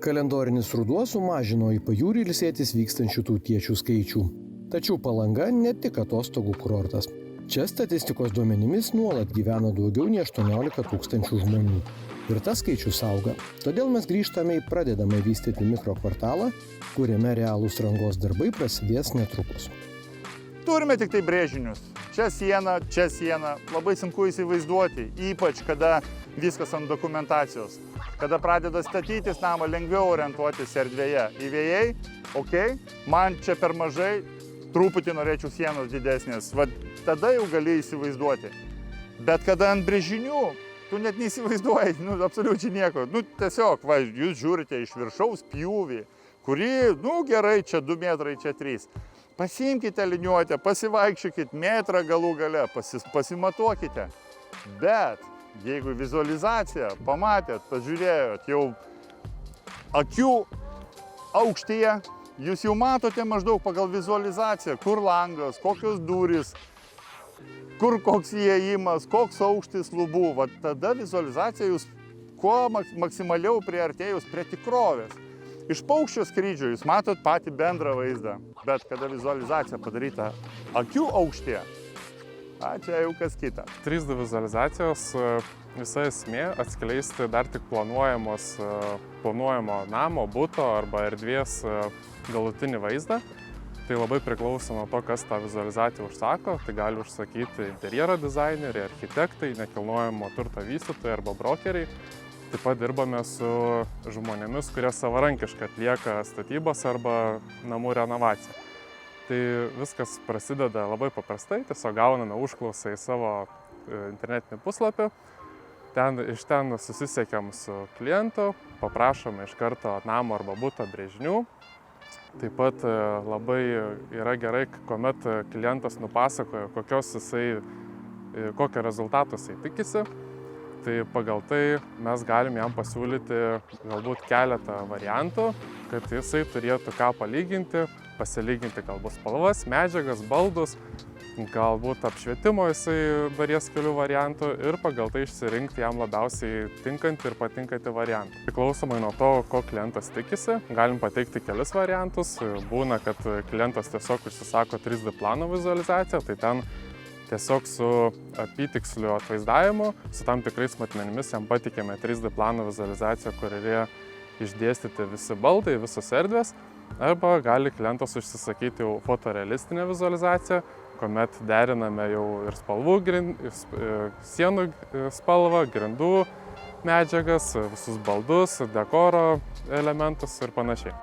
Kalendorinis ruduo sumažino į pajūrį ilsėtis vykstančių tautiečių skaičių. Tačiau Palanga ne tik atostogų kurortas. Čia statistikos duomenimis nuolat gyvena daugiau nei 18 tūkstančių žmonių. Ir tas skaičius auga. Todėl mes grįžtame į pradedamą vystyti mikrokvartalą, kuriame realūs rangos darbai prasidės netrukus. Turime tik tai brėžinius. Čia siena. Labai sunku įsivaizduoti, ypač kada viskas ant dokumentacijos. Kada pradeda statytis namą, lengviau orientuotis erdvėje. Įvėjai, man čia per mažai, truputį norėčiau sienos didesnės. Va, tada jau gali įsivaizduoti. Bet kada ant brėžinių, tu net neįsivaizduoji, absoliučiai nieko. Tiesiog, jūs žiūrite iš viršaus pjūvį, kuri, gerai, čia 2 metrai, čia 3. Pasiimkite liniuotę, pasivaikščiokit metrą galų gale, pasimatuokite. Bet jeigu vizualizaciją pamatėt, pažiūrėjot, jau akių aukštyje, jūs jau matote maždaug pagal vizualizaciją, kur langas, kokios durys, kur koks įėjimas, koks aukštis lubų. Va tada vizualizacija jūs kuo maksimaliau priartėjus prie tikrovės. Iš paukščio skrydžio jūs matot patį bendrą vaizdą, bet kada vizualizacija padaryta akių aukštyje, čia jau kas kita. 3D vizualizacijos visa esmė atskleisti dar tik planuojamo namo, buto arba erdvės galutinį vaizdą. Tai labai priklauso nuo to, kas tą vizualizaciją užsako. Tai gali užsakyti interjero dizaineriai, architektai, nekilnojamo turto vystytojai arba brokeriai. Taip pat dirbame su žmonėmis, kurie savarankiškai atlieka statybas arba namų renovaciją. Tai viskas prasideda labai paprastai, tiesiog gauname užklausą į savo internetinį puslapį. Iš ten susisiekiam su klientu, paprašome iš karto namo arba buto brėžinių. Taip pat labai yra gerai, kuomet klientas nupasakoja, kokio rezultato jisai tikisi. Tai pagal tai mes galim jam pasiūlyti galbūt keletą variantų, kad jisai turėtų ką palyginti, pasilyginti galbūt spalvas, medžiagas, baldus, galbūt apšvietimo jisai darys kelių variantų ir pagal tai išsirinkti jam labiausiai tinkantį ir patinkantį variantą. Priklausomai nuo to, ko klientas tikisi, galim pateikti kelis variantus. Būna, kad klientas tiesiog užsisako 3D plano vizualizaciją, tai ten tiesiog su apytiksliu atvaizdavimu, su tam tikrais matmenimis jam patikėme 3D plano vizualizaciją, kurioje išdėstyti visi baldai, visos erdvės. Arba gali klientas užsisakyti jau fotorealistinę vizualizaciją, kuomet deriname jau ir sienų spalvą, grindų medžiagas, visus baldus, dekoro elementus ir panašiai.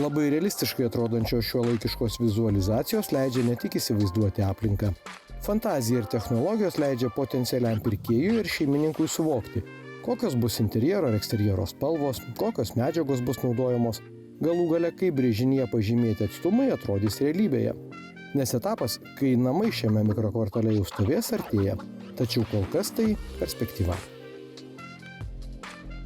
Labai realistiškai atrodančios šiuolaikiškos vizualizacijos leidžia ne tik įsivaizduoti aplinką. Fantazija ir technologijos leidžia potencialiam pirkėjui ir šeimininkui suvokti, kokios bus interjero ir eksterjero spalvos, kokios medžiagos bus naudojamos, galų gale kaip brėžinyje pažymėti atstumai atrodys realybėje. Nes etapas, kai namai šiame mikrokvartale jau stovės, artėja, tačiau kol kas tai perspektyva.